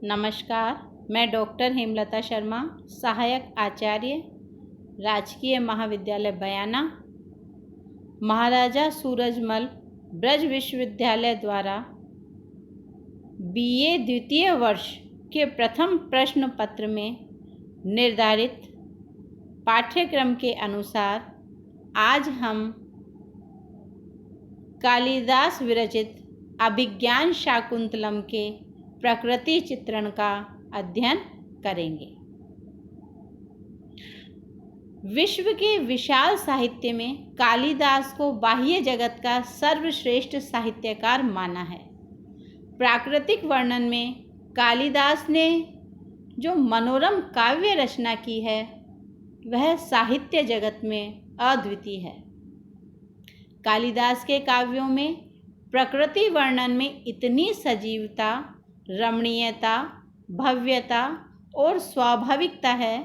नमस्कार, मैं डॉक्टर हेमलता शर्मा, सहायक आचार्य, राजकीय महाविद्यालय बयाना, महाराजा सूरजमल ब्रज विश्वविद्यालय द्वारा BA द्वितीय वर्ष के प्रथम प्रश्न पत्र में निर्धारित पाठ्यक्रम के अनुसार आज हम कालिदास विरचित अभिज्ञान शाकुंतलम के प्रकृति चित्रण का अध्ययन करेंगे। विश्व के विशाल साहित्य में कालिदास को बाह्य जगत का सर्वश्रेष्ठ साहित्यकार माना है। प्राकृतिक वर्णन में कालिदास ने जो मनोरम काव्य रचना की है वह साहित्य जगत में अद्वितीय है। कालिदास के काव्यों में प्रकृति वर्णन में इतनी सजीवता, रमणीयता, भव्यता और स्वाभाविकता है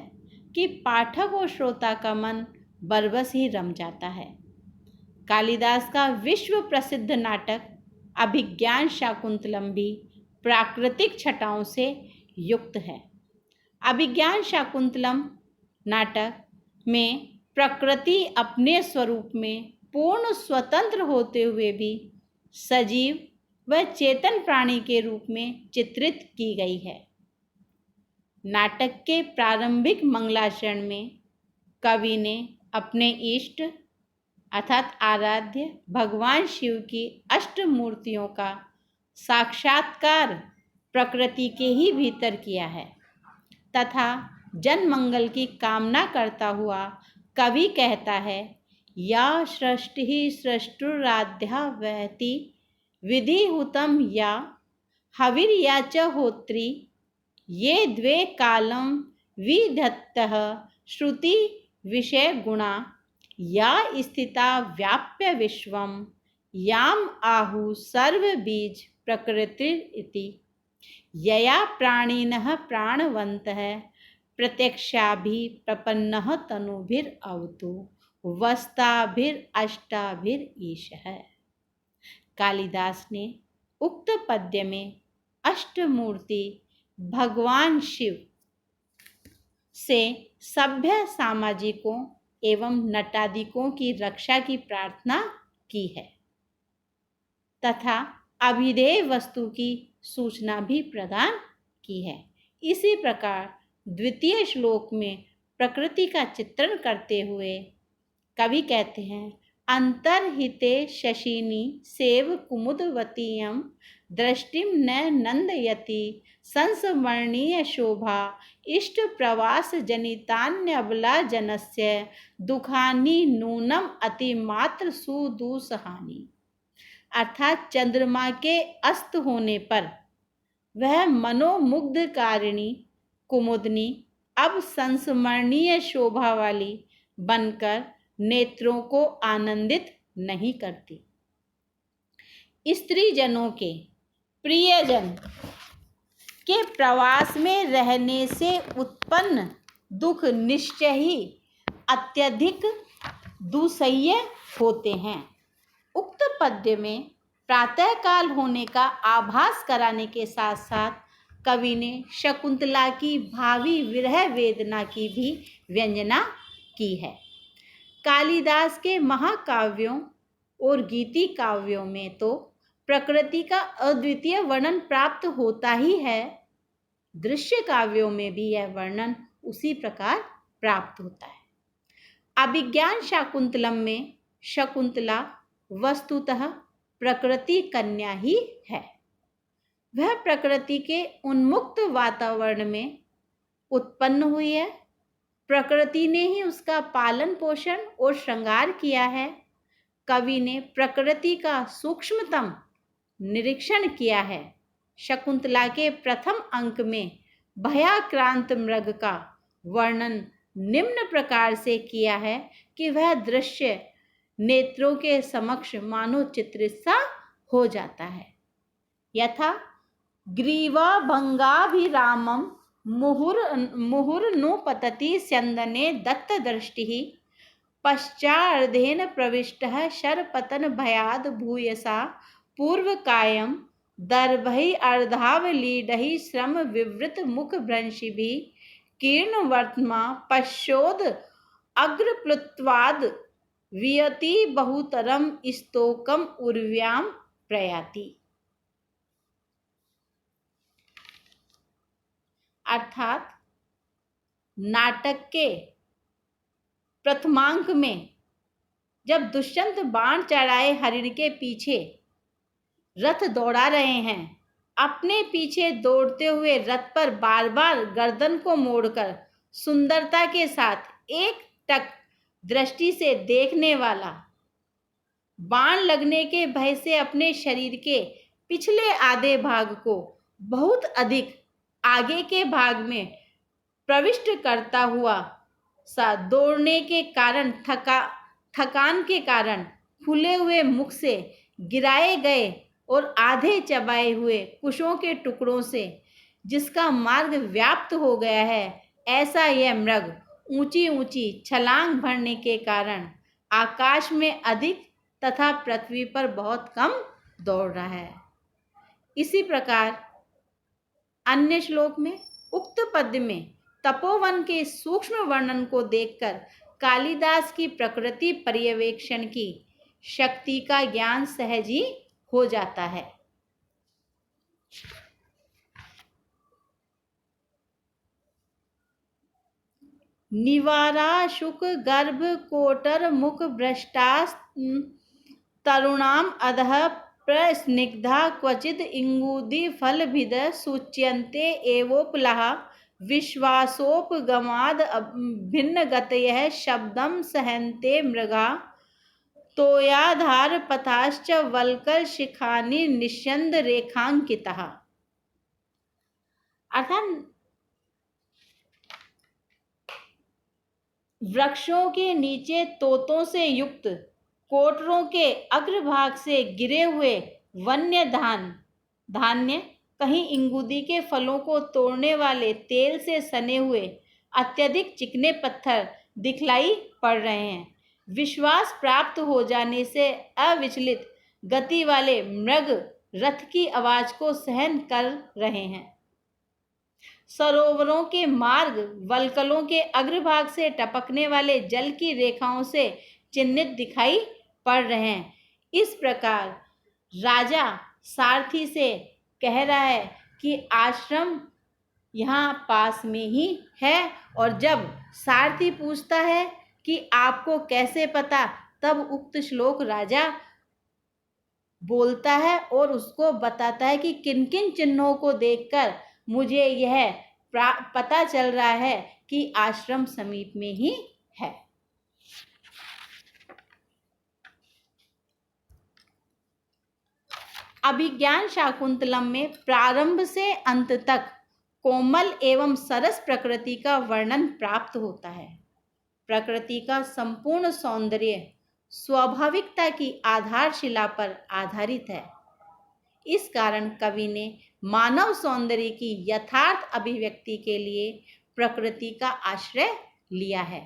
कि पाठक और श्रोता का मन बरबस ही रम जाता है। कालिदास का विश्व प्रसिद्ध नाटक अभिज्ञान शाकुंतलम भी प्राकृतिक छटाओं से युक्त है। अभिज्ञान शाकुंतलम नाटक में प्रकृति अपने स्वरूप में पूर्ण स्वतंत्र होते हुए भी सजीव व चेतन प्राणी के रूप में चित्रित की गई है। नाटक के प्रारंभिक मंगलाचरण में कवि ने अपने इष्ट अर्थात आराध्य भगवान शिव की अष्टमूर्तियों का साक्षात्कार प्रकृति के ही भीतर किया है तथा जन मंगल की कामना करता हुआ कवि कहता है, या सृष्टि सृष्टुराध्या वहति विधिहुतम या हविर्या च होत्री ये द्वे कालम विधत्तः श्रुति विषय गुणा या स्थिता व्याप्य विश्वम याम आहु सर्व बीज प्रकृतिरिति यया प्राणिनः प्राणवन्तः प्रत्यक्षाभि प्रपन्नः तनुभिर अवतु वस्ताभिर अष्टाभिर ईशः। कालिदास ने उक्त पद्य में अष्टमूर्ति भगवान शिव से सभ्य सामाजिकों एवं नटादिकों की रक्षा की प्रार्थना की है तथा अभिधेय वस्तु की सूचना भी प्रदान की है। इसी प्रकार द्वितीय श्लोक में प्रकृति का चित्रण करते हुए कवि कहते हैं, अंतर्हिते शशिनी सेव कुमुदवतीयं दृष्टिम न नंदयति संस्मरणीय शोभा इष्ट प्रवास जनितान्यबला जनस्य दुखानि नूनम अतिमात्र सुदुसहानि। अर्थात चंद्रमा के अस्त होने पर वह मनोमुग्धकारिणी कुमुदनी अब संस्मरणीय शोभा वाली बनकर नेत्रों को आनंदित नहीं करती। स्त्री जनों के प्रियजन के प्रवास में रहने से उत्पन्न दुख निश्चय ही अत्यधिक दुस्सह्य होते हैं। उक्त पद्य में प्रातःकाल होने का आभास कराने के साथ साथ कवि ने शकुंतला की भावी विरह वेदना की भी व्यंजना की है। कालिदास के महाकाव्यों और गीति काव्यों में तो प्रकृति का अद्वितीय वर्णन प्राप्त होता ही है, दृश्य काव्यों में भी यह वर्णन उसी प्रकार प्राप्त होता है। अभिज्ञान शाकुंतलम में शकुंतला वस्तुतः प्रकृति कन्या ही है। वह प्रकृति के उन्मुक्त वातावरण में उत्पन्न हुई है। प्रकृति ने ही उसका पालन पोषण और श्रृंगार किया है। कवि ने प्रकृति का सूक्ष्मतम निरीक्षण किया है। शकुंतला के प्रथम अंक में भयाक्रांत मृग का वर्णन निम्न प्रकार से किया है कि वह दृश्य नेत्रों के समक्ष मानो चित्रित सा हो जाता है। यथा ग्रीवा भंगाभिरामम मुहुर्नुपतति स्यंदने दत्त दृष्टि पश्चार्धेन प्रविष्टः शरपतन भयाद भूयसा पूर्वकायम दर्भहि अर्धाव लीडहि श्रम विवृत मुख भ्रंशि भी कीर्ण वर्तमा पश्योद अग्रप्लुत्वाद वियति बहुतरम स्तोकम उर्व्याम प्रयाति। अर्थात नाटक के प्रथमांक में जब दुष्यंत बाण चढ़ाए हरिण के पीछे रथ दौड़ा रहे हैं, अपने पीछे दौड़ते हुए रथ पर बार बार गर्दन को मोड़कर सुंदरता के साथ एक टक दृष्टि से देखने वाला, बाण लगने के भय से अपने शरीर के पिछले आधे भाग को बहुत अधिक आगे के भाग में प्रविष्ट करता हुआ सा दौड़ने के कारण थकान के कारण फूले हुए मुख से गिराए गए और आधे चबाए हुए कुशों के टुकड़ों से जिसका मार्ग व्याप्त हो गया है, ऐसा यह मृग ऊंची ऊंची छलांग भरने के कारण आकाश में अधिक तथा पृथ्वी पर बहुत कम दौड़ रहा है। इसी प्रकार अन्य श्लोक में उक्त पद्य में तपोवन के सूक्ष्म वर्णन को देखकर कालिदास की प्रकृति पर्यवेक्षण की शक्ति का ज्ञान सहज ही हो जाता है। निवारा शुक गर्भ कोटर मुख भ्रष्टास तरुणाम अधः प्रस्निग्धा क्वचिद इंगुदी फल भिद सूच्यन्ते एवोपलः विश्वासोपगमाद भिन्न गतयः शब्दम सहन्ते मृगा तोयाधार पथाश्च वल्कल शिखानि निश्यंद रेखांकितः। अर्थात वृक्षों के नीचे तोतों से युक्त कोटरों के अग्रभाग से गिरे हुए वन्य धान्य कहीं इंगुदी के फलों को तोड़ने वाले तेल से सने हुए अत्यधिक चिकने पत्थर दिखलाई पड़ रहे हैं। विश्वास प्राप्त हो जाने से अविचलित गति वाले मृग रथ की आवाज को सहन कर रहे हैं। सरोवरों के मार्ग वल्कलों के अग्रभाग से टपकने वाले जल की रेखाओं से चिन्हित दिखाई पड़ रहे हैं। इस प्रकार राजा सारथी से कह रहा है कि आश्रम यहाँ पास में ही है, और जब सारथी पूछता है कि आपको कैसे पता, तब उक्त श्लोक राजा बोलता है और उसको बताता है कि किन किन चिन्हों को देखकर मुझे यह पता चल रहा है कि आश्रम समीप में ही है। अभिज्ञान शाकुंतलम में प्रारंभ से अंत तक कोमल एवं सरस प्रकृति का वर्णन प्राप्त होता है। प्रकृति का संपूर्ण सौंदर्य स्वाभाविकता की आधारशिला पर आधारित है। इस कारण कवि ने मानव सौंदर्य की यथार्थ अभिव्यक्ति के लिए प्रकृति का आश्रय लिया है।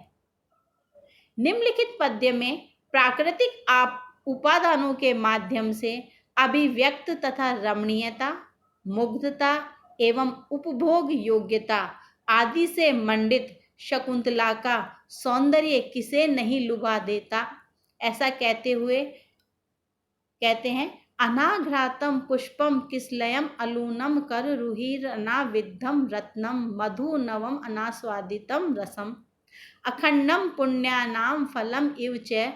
निम्नलिखित पद्य में प्राकृतिक उपादानों के माध्यम से अभिव्यक्त तथा रमणीयता, मुग्धता एवं उपभोग योग्यता आदि से मंडित शकुंतला का सौंदर्य किसे नहीं लुभा देता, ऐसा कहते हुए कहते हैं, अनाघ्रातम पुष्पम किसलयम अलूनम कर रुहिरनाविद्धम रत्नम मधु नवम अनास्वादितम रसम अखंडम पुण्यानाम फलम इव च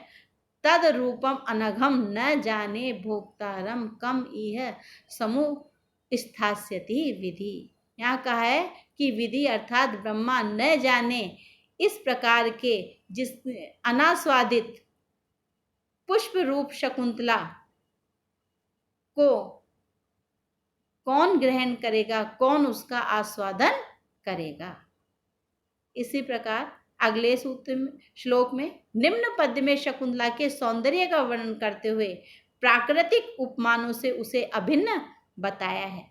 तद रूपम अनघम न जाने भोक्तारम कम इह समु स्थास्यति विधि। यहाँ कहा है कि विधि अर्थात ब्रह्मा न जाने इस प्रकार के जिस अनास्वादित पुष्प रूप शकुंतला को कौन ग्रहण करेगा, कौन उसका आस्वादन करेगा। इसी प्रकार अगले श्लोक में निम्न पद्य में शकुंतला के सौंदर्य का वर्णन करते हुए प्राकृतिक उपमानों से उसे अभिन्न बताया है।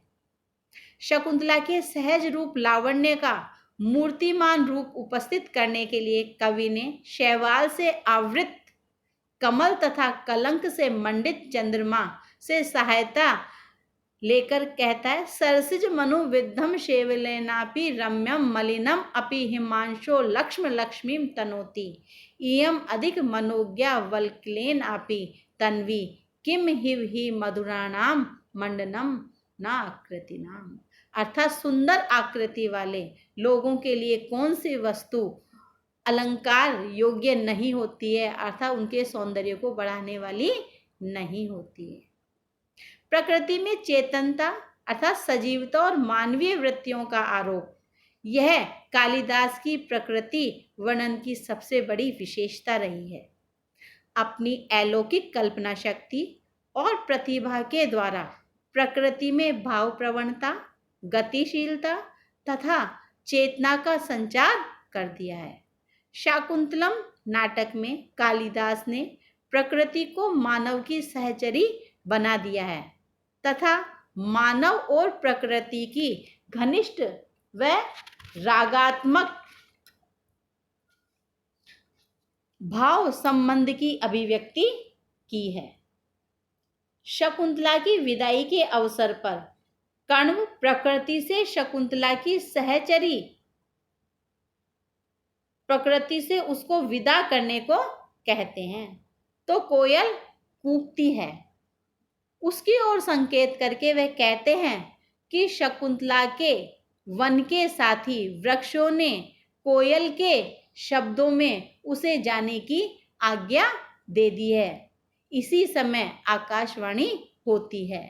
शकुंतला के सहज रूप लावण्य का मूर्तिमान रूप उपस्थित करने के लिए कवि ने शैवाल से आवृत कमल तथा कलंक से मंडित चंद्रमा से सहायता लेकर कहता है, सरसिज मनु विद्धम शेवलेनापि रम्यम मलिनम अपि हिमांशो लक्ष्म लक्ष्मीम तनोति इयम अधिक मनोज्ञा वल्कलेन अपि तन्वी किम हिव ही मधुराणाम मंडनम ना आकृति नाम। अर्थात सुंदर आकृति वाले लोगों के लिए कौन सी वस्तु अलंकार योग्य नहीं होती है, अर्थात उनके सौंदर्य को बढ़ाने वाली नहीं होती है। प्रकृति में चेतनता अर्थात सजीवता और मानवीय वृत्तियों का आरोप, यह कालिदास की प्रकृति वर्णन की सबसे बड़ी विशेषता रही है। अपनी अलौकिक कल्पना शक्ति और प्रतिभा के द्वारा प्रकृति में भाव प्रवणता, गतिशीलता तथा चेतना का संचार कर दिया है। शाकुंतलम नाटक में कालिदास ने प्रकृति को मानव की सहचरी बना दिया है तथा मानव और प्रकृति की घनिष्ठ व रागात्मक भाव संबंध की अभिव्यक्ति की है। शकुंतला की विदाई के अवसर पर कण्व प्रकृति से शकुंतला की सहचरी, प्रकृति से उसको विदा करने को कहते हैं, तो कोयल कूकती है, उसकी ओर संकेत करके वह कहते हैं कि शकुंतला के वन के साथी वृक्षों ने कोयल के शब्दों में उसे जाने की आज्ञा दे दी है। इसी समय आकाशवाणी होती है,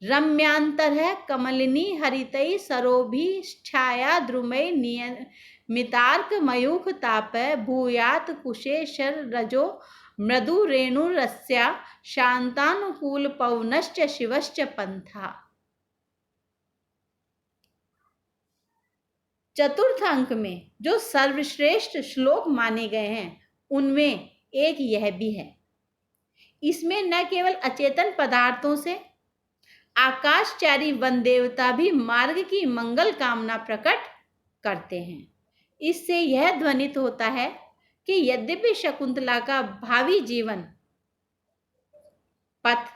रम्यांतर है कमलिनी हरितई सरोभि छाया द्रुमय नियमितार्क मयूख ताप भूयात कुशेशर रजो मृदु रेणुरस्या शांतानुकूल पवनश्च शिवश्च पंथा। चतुर्थ अंक में जो सर्वश्रेष्ठ श्लोक माने गए हैं उनमें एक यह भी है। इसमें न केवल अचेतन पदार्थों से आकाशचारी वन देवता भी मार्ग की मंगल कामना प्रकट करते हैं। इससे यह ध्वनित होता है कि यद्यपि शकुंतला का भावी जीवन पथ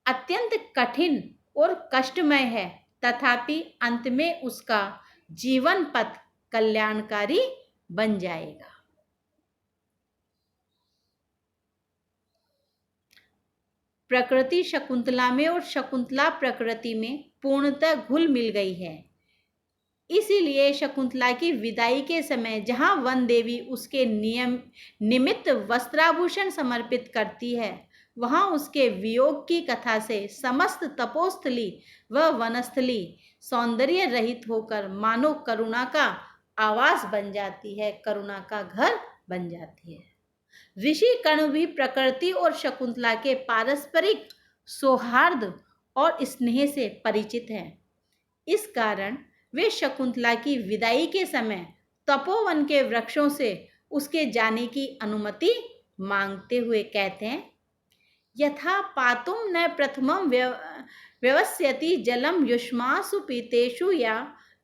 अत्यंत कठिन और कष्टमय है, तथापि अंत में उसका जीवन पथ कल्याणकारी बन जाएगा। प्रकृति शकुंतला में और शकुंतला प्रकृति में पूर्णतः घुल मिल गई है। इसीलिए शकुंतला की विदाई के समय जहाँ वन देवी उसके निमित्त वस्त्राभूषण समर्पित करती है, वहाँ उसके वियोग की कथा से समस्त तपोस्थली व वनस्थली सौंदर्य रहित होकर मानो करुणा का आवास बन जाती है, करुणा का घर बन जाती है। ऋषि कण्व भी प्रकृति और शकुंतला के पारस्परिक सौहार्द और स्नेह से परिचित हैं। इस कारण वे शकुंतला की विदाई के समय तपोवन के वृक्षों से उसके जाने की अनुमति मांगते हुए कहते हैं, यथा पातुम न प्रथमं व्यवस्यति जलम युष्मासु पीतेषु या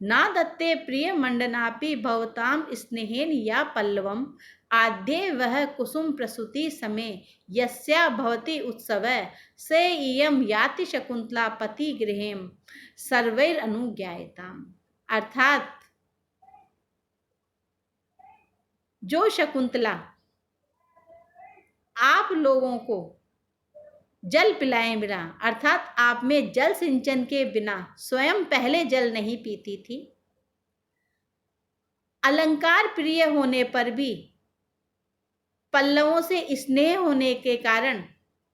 ना दत्ते प्रिय मंडनापि भवताम स्नेहेन या पल्लवम आद्ये वह कुसुम प्रसूति समय यस्या भवति उत्सव से इयम याति शकुंतला पति गृहेम सर्वैर अनुज्ञायताम। अर्थात जो शकुंतला आप लोगों को जल पिलाए बिना, अर्थात आप में जल सिंचन के बिना स्वयं पहले जल नहीं पीती थी, अलंकार प्रिय होने पर भी पल्लवों से स्नेह होने के कारण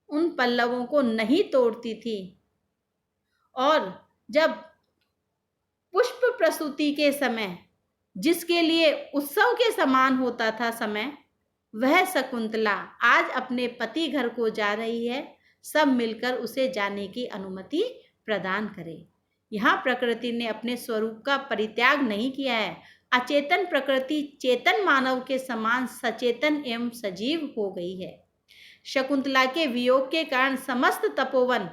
उन पल्लवों को नहीं तोड़ती थी, और जब पुष्प प्रसूति के समय जिसके लिए उत्सव के समान होता था समय, वह शकुंतला आज अपने पति घर को जा रही है, सब मिलकर उसे जाने की अनुमति प्रदान करें। यहाँ प्रकृति ने अपने स्वरूप का परित्याग नहीं किया है। अचेतन प्रकृति चेतन मानव के समान सचेतन एवं सजीव हो गई है। शकुंतला के वियोग के कारण समस्त तपोवन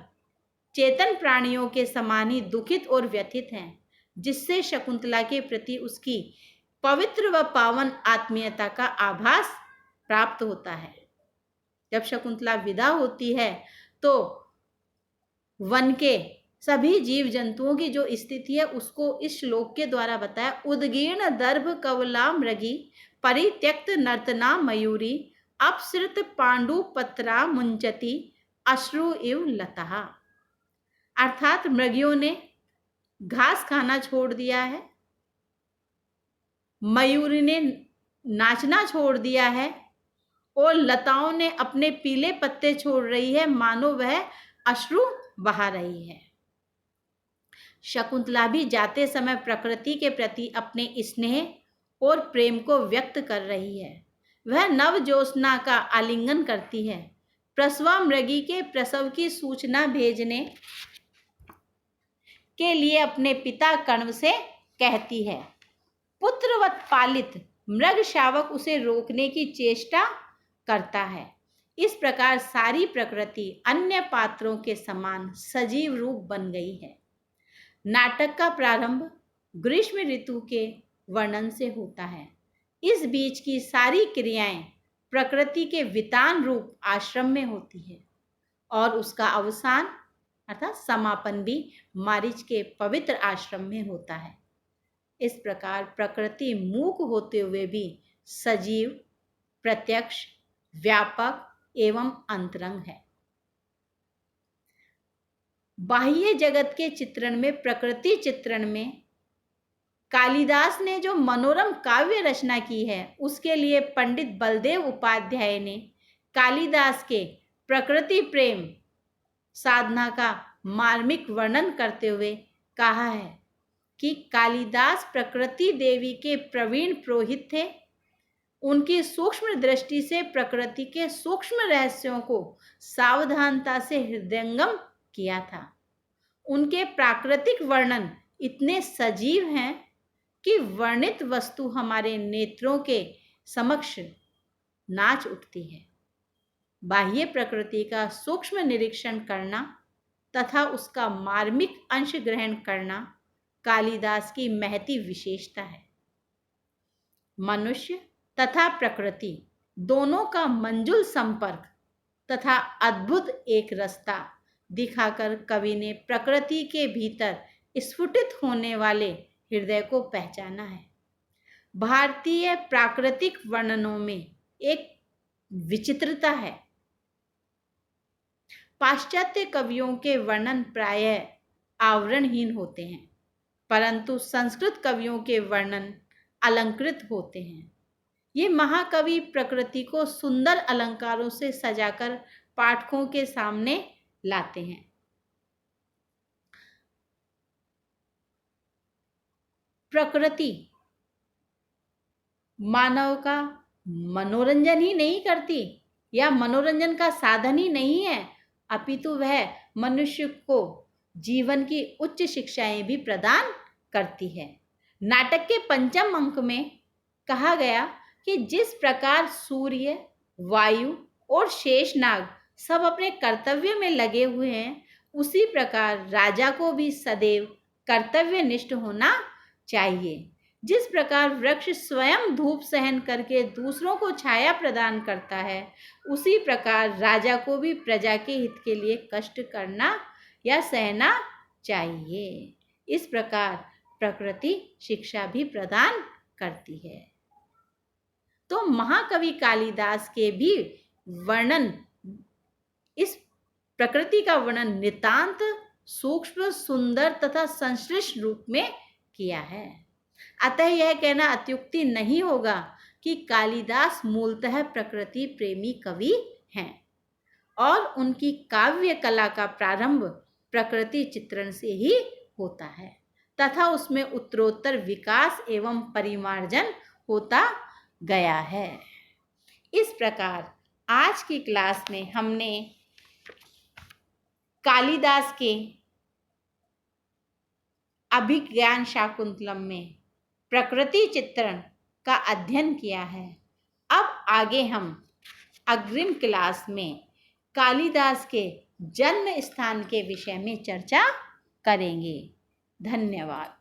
चेतन प्राणियों के समान ही दुखित और व्यथित हैं, जिससे शकुंतला के प्रति उसकी पवित्र व पावन आत्मीयता का आभास प्राप्त होता है। जब शकुंतला विदा होती है तो वन के सभी जीव जंतुओं की जो स्थिति है उसको इस श्लोक के द्वारा बताया। उद्गीर्ण दर्भ कवला मृगी परित्यक्त नर्तना मयूरी अपसृत पांडु पत्रा मुंचती अश्रु इव लता। अर्थात मृगियों ने घास खाना छोड़ दिया है, मयूरी ने नाचना छोड़ दिया है और लताओं ने अपने पीले पत्ते छोड़ रही है, मानो वह अश्रु बहा रही है। शकुंतला भी जाते समय प्रकृति के प्रति अपने स्नेह और प्रेम को व्यक्त कर रही है। वह नव ज्योत्सना का आलिंगन करती है। प्रसवा मृगी के प्रसव की सूचना भेजने के लिए अपने पिता कण्व से कहती है। पुत्रवत पालित मृग शावक उसे रोकने की चेष्टा करता है। इस प्रकार सारी प्रकृति अन्य पात्रों के समान सजीव रूप बन गई है। नाटक का प्रारंभ ग्रीष्म ऋतु के वर्णन से होता है। इस बीच की सारी क्रियाएं प्रकृति के वितान रूप आश्रम में होती है और उसका अवसान अर्थात समापन भी मारीच के पवित्र आश्रम में होता है। इस प्रकार प्रकृति मूक होते हुए भी सजीव, प्रत्यक्ष, व्यापक एवं अंतरंग है। बाह्य जगत के चित्रण में, प्रकृति चित्रण में कालिदास ने जो मनोरम काव्य रचना की है उसके लिए पंडित बलदेव उपाध्याय ने कालिदास के प्रकृति प्रेम साधना का मार्मिक वर्णन करते हुए कहा है कि कालिदास प्रकृति देवी के प्रवीण पुरोहित थे। उनकी सूक्ष्म दृष्टि से प्रकृति के सूक्ष्म रहस्यों को सावधानता से हृदयंगम किया था। उनके प्राकृतिक वर्णन इतने सजीव हैं कि वर्णित वस्तु हमारे नेत्रों के समक्ष नाच उठती है। बाह्य प्रकृति का सूक्ष्म निरीक्षण करना तथा उसका मार्मिक अंश ग्रहण करना कालिदास की महती विशेषता है। मनुष्य तथा प्रकृति दोनों का मंजुल संपर्क तथा अद्भुत एक रास्ता दिखाकर कवि ने प्रकृति के भीतर स्फुटित होने वाले हृदय को पहचाना है। भारतीय प्राकृतिक वर्णनों में एक विचित्रता है। पाश्चात्य कवियों के वर्णन प्रायः आवरणहीन होते हैं, परंतु संस्कृत कवियों के वर्णन अलंकृत होते हैं। ये महाकवि प्रकृति को सुंदर अलंकारों से सजाकर पाठकों के सामने लाते हैं। प्रकृति मानव का मनोरंजन ही नहीं करती या मनोरंजन का साधन ही नहीं है, अपितु वह मनुष्य को जीवन की उच्च शिक्षाएं भी प्रदान करती है। नाटक के पंचम अंक में कहा गया कि जिस प्रकार सूर्य, वायु और शेषनाग सब अपने कर्तव्य में लगे हुए हैं, उसी प्रकार राजा को भी सदैव कर्तव्यनिष्ठ होना चाहिए। जिस प्रकार वृक्ष स्वयं धूप सहन करके दूसरों को छाया प्रदान करता है, उसी प्रकार राजा को भी प्रजा के हित के लिए कष्ट करना या सहना चाहिए। इस प्रकार प्रकृति शिक्षा भी प्रदान करती है। तो महाकवि कालिदास के भी वर्णन, इस प्रकृति का वर्णन नितांत सूक्ष्म, सुंदर तथा संश्लिष्ट रूप में किया है। अतः यह कहना अत्युक्ति नहीं होगा कि कालिदास मूलतः प्रकृति प्रेमी कवि हैं और उनकी काव्य कला का प्रारंभ प्रकृति चित्रण से ही होता है तथा उसमें उत्तरोत्तर विकास एवं परिमार्जन होता गया है। इस प्रकार आज की क्लास में हमने कालिदास के अभिज्ञान शाकुंतलम में प्रकृति चित्रण का अध्ययन किया है। अब आगे हम अग्रिम क्लास में कालिदास के जन्म स्थान के विषय में चर्चा करेंगे। धन्यवाद।